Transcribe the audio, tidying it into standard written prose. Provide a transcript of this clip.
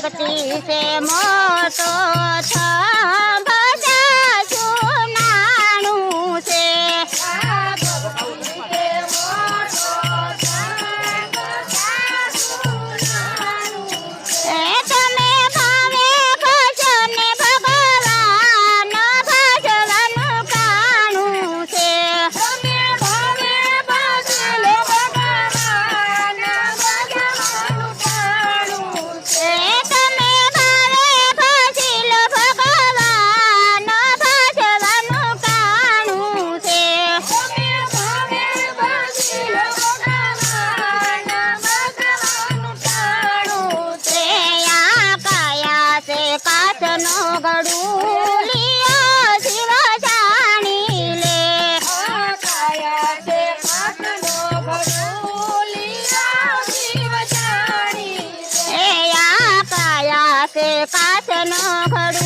भक्ति से मोटो थंभ जाजू नाणु से તમે ભાવે ખજો ને ભગવાન ભજવાનું કાણું છે તમે ભાવે ભજલો ભગવાન ભજવાનું કાણું છે તમે ભાવે ભજલો ભગવાન ભજવાનું કાણું છે તમે ભાવે ભજલો ભગવાન ભજવાનું કાણું છે આ કાયા છે કાચનો ગળું લિયો જીવ જાણી લે આ કાયા છે કાચનો ગળું લિયો જીવ જાણી લે આ કાયા છે કાચનો ગળું